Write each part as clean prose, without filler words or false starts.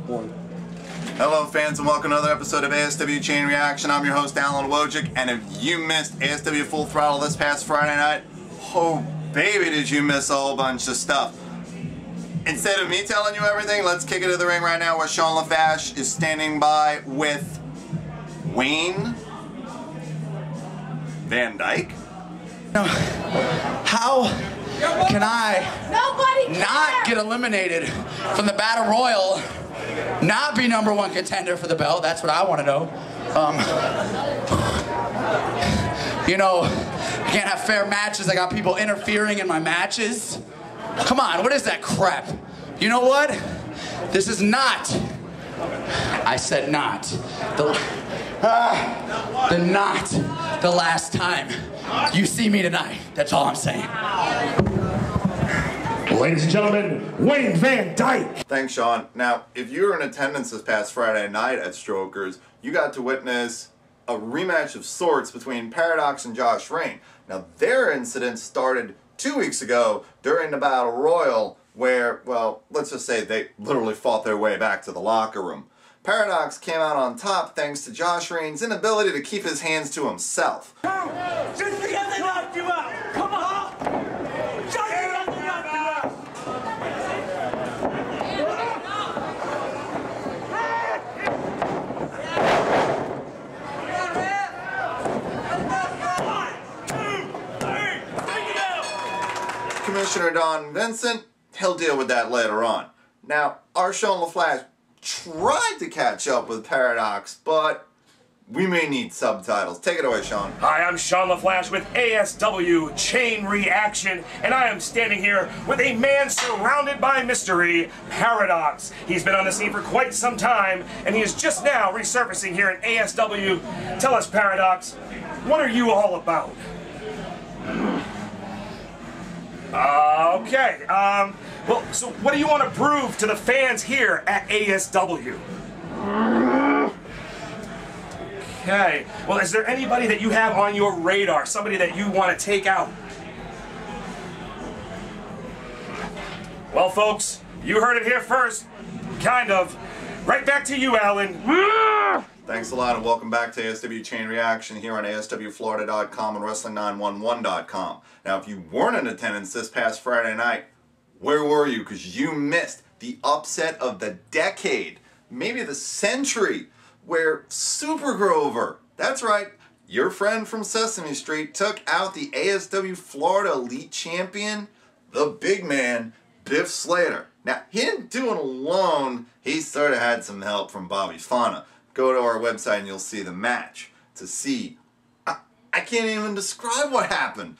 One. Hello fans and welcome to another episode of ASW Chain Reaction. I'm your host Alan Wojcik, and if you missed ASW Full Throttle this past Friday night, oh baby did you miss a whole bunch of stuff. Instead of me telling you everything, let's kick it to the ring right now where Sean LaFash is standing by with Wayne VanDyke. How can I not get eliminated from the Battle Royal, not be #1 contender for the belt? That's what I want to know. You know, I can't have fair matches. I got people interfering in my matches. Come on, what is that crap? You know what? This is not, I said not, not the last time you see me tonight. That's all I'm saying. Ladies and gentlemen, Wayne VanDyke. Thanks, Sean. Now, if you were in attendance this past Friday night at Strokers, you got to witness a rematch of sorts between Paradox and Josh Rain. Now, their incident started 2 weeks ago during the Battle Royal where, well, let's just say they literally fought their way back to the locker room. Paradox came out on top thanks to Josh Rain's inability to keep his hands to himself. Just because they knocked you out! Come on! Just because they knocked you out! Commissioner Don Vincent, he'll deal with that later on. Now, our Sean LaFash tried to catch up with Paradox, but we may need subtitles. Take it away, Sean. Hi, I'm Sean LaFash with ASW Chain Reaction, and I am standing here with a man surrounded by mystery, Paradox. He's been on the scene for quite some time, and he is just now resurfacing here at ASW. Tell us, Paradox, what are you all about? Okay, well, so what do you want to prove to the fans here at ASW? Okay, well, is there anybody that you have on your radar, somebody that you want to take out? Well, folks, you heard it here first, kind of. Right back to you, Alan. Thanks a lot and welcome back to ASW Chain Reaction here on ASWFlorida.com and Wrestling911.com. Now, if you weren't in attendance this past Friday night, where were you? Because you missed the upset of the decade, maybe the century, where Super Grover, that's right, your friend from Sesame Street, took out the ASW Florida Elite Champion, the big man, Biff Slater. Now, he didn't do it alone. He sort of had some help from Bobby Fonta. Go to our website and you'll see the match to see. I can't even describe what happened.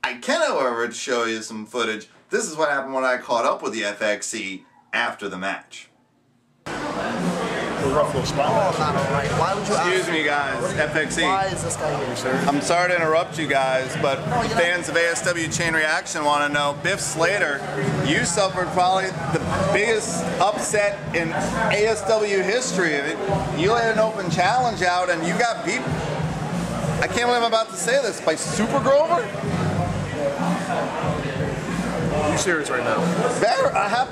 I can, however, show you some footage. This is what happened when I caught up with the FXE after the match. Rough little spot. Why would you Excuse me, guys, FXE. Why is this guy here, sir? I'm sorry to interrupt you guys, but fans of ASW Chain Reaction want to know, Biff Slater, you suffered probably the biggest upset in ASW history. You laid an open challenge out and you got beat, I can't believe I'm about to say this, by Super Grover? Are you serious right now? Better.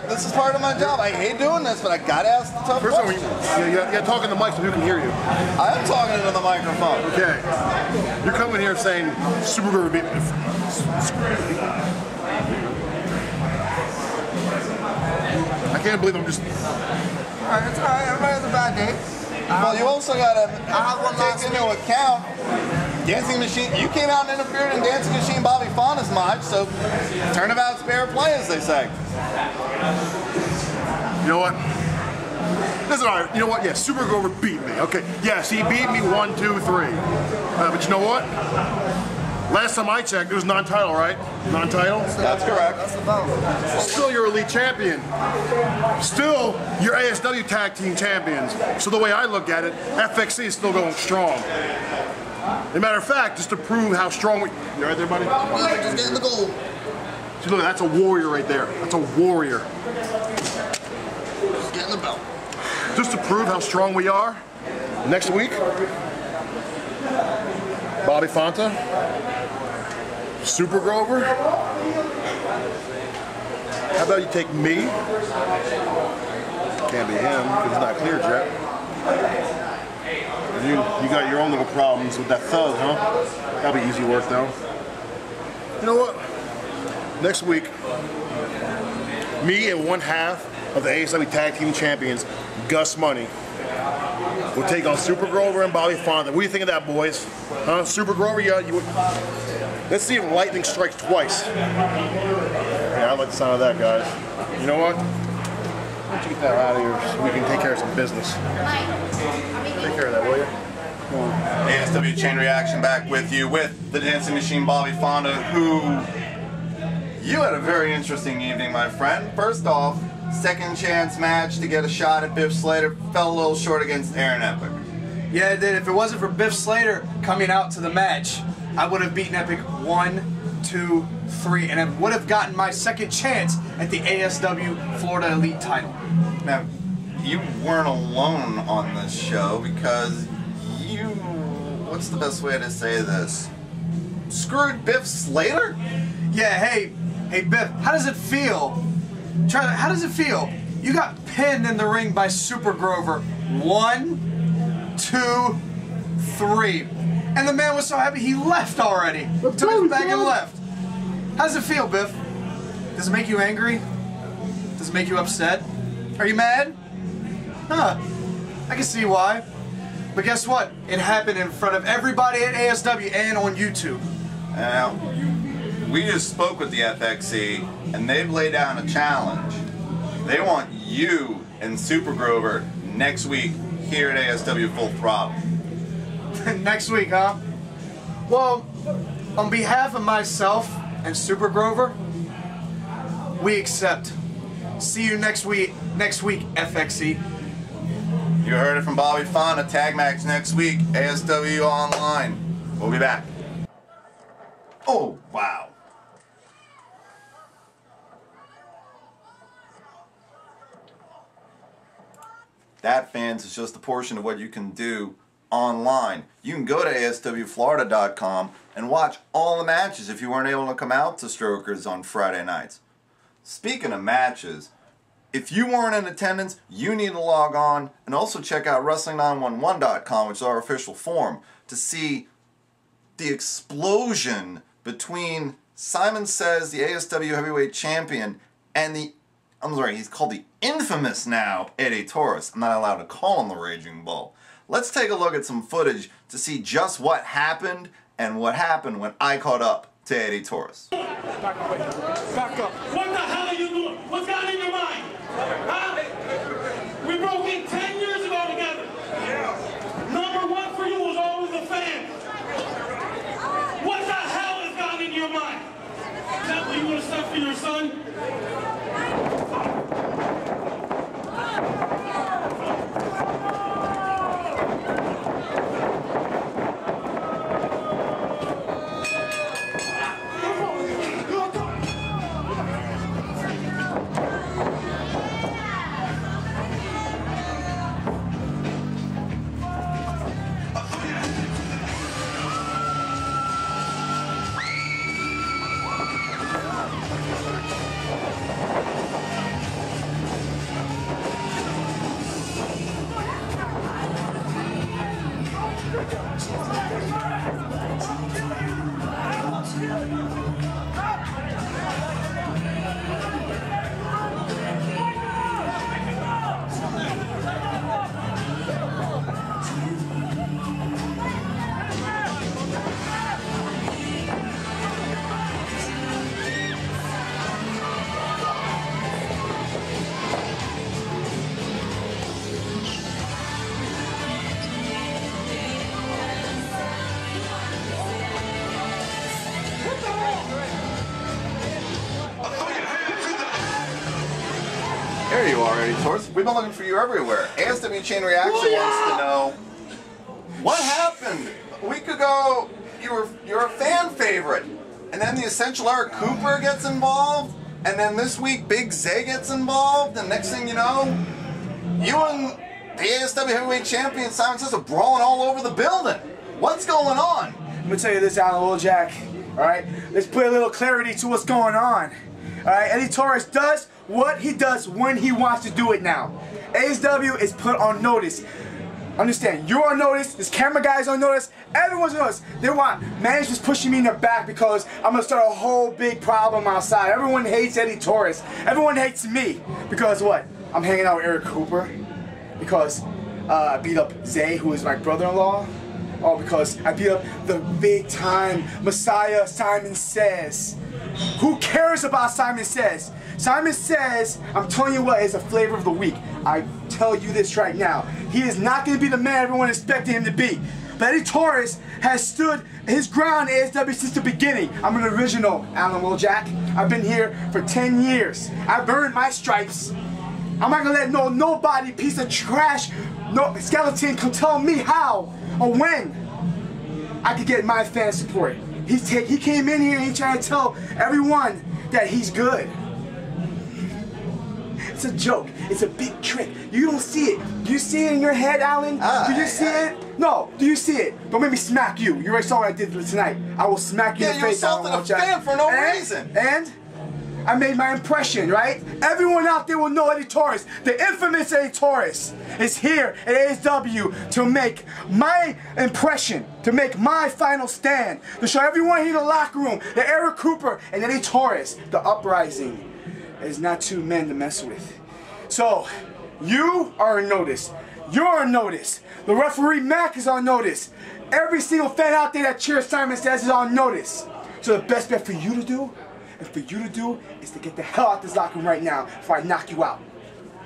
This is part of my job. I hate doing this, but I gotta ask the tough First of all, questions. you gotta talk in the mic so people can hear you. I am talking into the microphone. Okay. You're coming here saying Super Grover beat me. I can't believe I'm just... Alright, it's alright. Everybody has a bad day. Well, you also gotta last take into account Dancing Machine. You came out and interfered in Dancing Machine Bobby Fonta's match, so turnabout's fair play, as they say. You know what? This is alright. You know what? Yeah, Super Grover beat me. Okay. Yes, he beat me 1, 2, 3. But you know what? Last time I checked, it was non-title, right? Non-title? That's correct. That's the belt. Still your elite champion. Still your ASW tag team champions. So the way I look at it, FXC is still going strong. As a matter of fact, just to prove how strong we... You right there, buddy? Just getting the gold. See, look, that's a warrior right there. That's a warrior. Just getting the belt. Just to prove how strong we are, next week, Bobby Fonta, Super Grover. How about you take me, Can't be him because he's not cleared yet. And you got your own little problems with that thug, huh? That'll be easy work though. You know what? Next week, me and one half of the ASW Tag Team Champions, Gus Money, will take on Super Grover and Bobby Fonta. What do you think of that, boys? Huh? Super Grover, let's see if lightning strikes twice. Yeah, I like the sound of that, guys. You know what? Why don't you get that out of here so we can take care of some business? Take care of that, will you? ASW Chain Reaction back with you with the Dancing Machine Bobby Fonta, who you had a very interesting evening, my friend. First off, second chance match to get a shot at Biff Slater, fell a little short against Aaron Epic. Yeah, it did. If it wasn't for Biff Slater coming out to the match, I would have beaten Epic 1, 2, 3, and I would have gotten my second chance at the ASW Florida Elite title. Now, you weren't alone on this show because you, what's the best way to say this? Screwed Biff Slater? Yeah, hey Biff, how does it feel? How does it feel? You got pinned in the ring by Super Grover. 1, 2, 3. And the man was so happy he left already. Took his bag and left. How does it feel, Biff? Does it make you angry? Does it make you upset? Are you mad? Huh. I can see why. But guess what? It happened in front of everybody at ASW and on YouTube. Now, we just spoke with the FXE, and they've laid down a challenge. They want you and Super Grover next week here at ASW Full Throttle. Next week, huh? Well, on behalf of myself and Super Grover, we accept. See you next week, FXE. You heard it from Bobby Fonta. Tag match next week, ASW Online. We'll be back. Oh, wow. That, fans, is just a portion of what you can do online. You can go to ASWFlorida.com and watch all the matches if you weren't able to come out to Strokers on Friday nights. Speaking of matches, if you weren't in attendance, you need to log on and also check out Wrestling911.com, which is our official forum, to see the explosion between Simon Says, the ASW Heavyweight Champion, and he's called the infamous now Eddie Taurus. I'm not allowed to call him the Raging Bull. Let's take a look at some footage to see just what happened and what happened when I caught up to Eddie Taurus. Back up. What the hell are you doing? What's got in your mind? Huh? We broke in 10 years ago together. Number one for you was always the fans. What the hell has gone in your mind? Is that what you would have said for your son? There you are, Eddie Taurus. We've been looking for you everywhere. ASW Chain Reaction wants to know what happened. A week ago, you're a fan favorite, and then the Essential Art Cooper gets involved, and then this week Big Zay gets involved, and next thing you know, you and the ASW Heavyweight Champion Simon Says are brawling all over the building. What's going on? I'm gonna tell you this, Alan Jack. All right, let's put a little clarity to what's going on. Alright, Eddie Taurus does what he does when he wants to do it now. ASW is put on notice. Understand, you're on notice, this camera guy's on notice, everyone's on notice. They want management's pushing me in the back because I'm gonna start a whole big problem outside. Everyone hates Eddie Taurus. Everyone hates me. Because what? I'm hanging out with Eric Cooper. Because I beat up Zay, who is my brother-in-law. Oh, because I beat up the big time Messiah Simon Says. Who cares about Simon Says? Simon Says, I'm telling you what, is a flavor of the week. I tell you this right now. He is not going to be the man everyone expected him to be. But Eddie Taurus has stood his ground in ASW since the beginning. I'm an original Alan Wojak. I've been here for 10 years. I've earned my stripes. I'm not going to let nobody, piece of trash, no skeleton can tell me how or when I could get my fan support. He came in here and he tried to tell everyone that he's good. It's a joke. It's a big trick. You don't see it. Do you see it in your head, Alan? Do you see it? No. Do you see it? Don't make me smack you. You already saw what I did tonight. I will smack you in the face, Alan. Yeah, you assaulted a fan for no reason. And I made my impression, right? Everyone out there will know Eddie Taurus. The infamous Eddie Taurus is here at ASW to make my impression, to make my final stand, to show everyone here in the locker room that Eric Cooper and Eddie Taurus, the uprising, is not two men to mess with. So, you are on notice. You're on notice. The referee Mac is on notice. Every single fan out there that cheers Simon Says is on notice. So the best bet for you to do, is to get the hell out this locker room right now before I knock you out.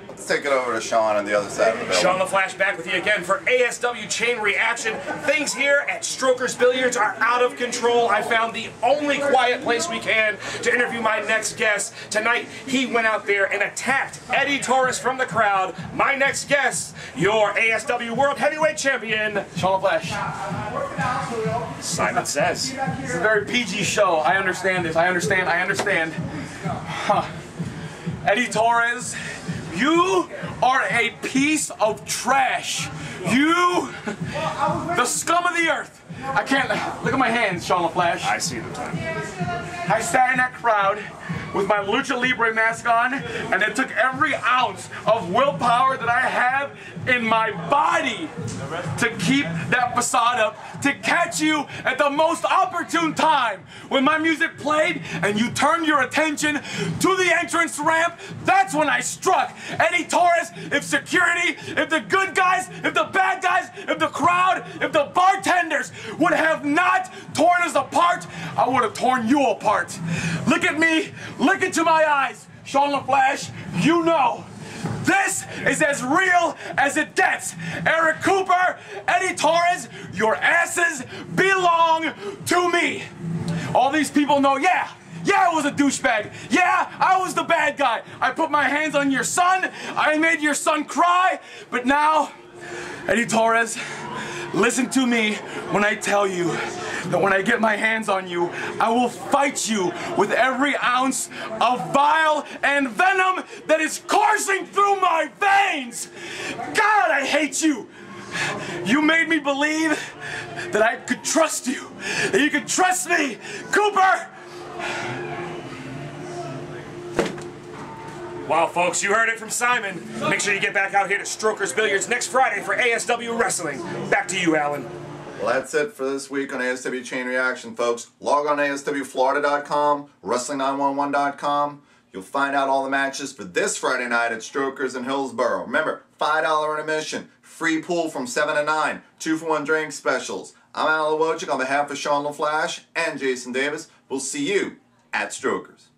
Let's take it over to Sean on the other side of the building. Sean the Flash back with you again for ASW Chain Reaction. Things here at Strokers Billiards are out of control. I found the only quiet place we can to interview my next guest. Tonight, he went out there and attacked Eddie Taurus from the crowd. My next guest, your ASW World Heavyweight Champion, Sean the Flash. Simon Says. This is a very PG show. I understand this. I understand. Huh. Eddie Taurus, you are a piece of trash. You, the scum of the earth. I can't, look at my hands, Sean the Flash. I see them. I sat in that crowd with my Lucha Libre mask on, and it took every ounce of willpower that I have in my body to keep that facade up, to catch you at the most opportune time. When my music played and you turned your attention to the entrance ramp, that's when I struck. Eddie Taurus, if security, if the good guys, if the bad guys, if the crowd, if the bartenders would have not torn us apart, I would have torn you apart. Look at me, look into my eyes, Sean the Flash, you know. This is as real as it gets. Eric Cooper, Eddie Taurus, your asses belong to me. All these people know, yeah, I was a douchebag. Yeah, I was the bad guy. I put my hands on your son. I made your son cry. But now, Eddie Taurus, listen to me when I tell you that when I get my hands on you, I will fight you with every ounce of bile and venom that is coursing through my veins. God, I hate you. You made me believe that I could trust you, that you could trust me. Cooper! Wow, folks, you heard it from Simon. Make sure you get back out here to Strokers Billiards next Friday for ASW Wrestling. Back to you, Alan. Well, that's it for this week on ASW Chain Reaction, folks. Log on to ASWFlorida.com, Wrestling911.com. You'll find out all the matches for this Friday night at Strokers in Hillsborough. Remember, $5 admission, free pool from 7 to 9, 2-for-1 drink specials. I'm Alan Wojak on behalf of Sean LaFlash and Jason Davis. We'll see you at Strokers.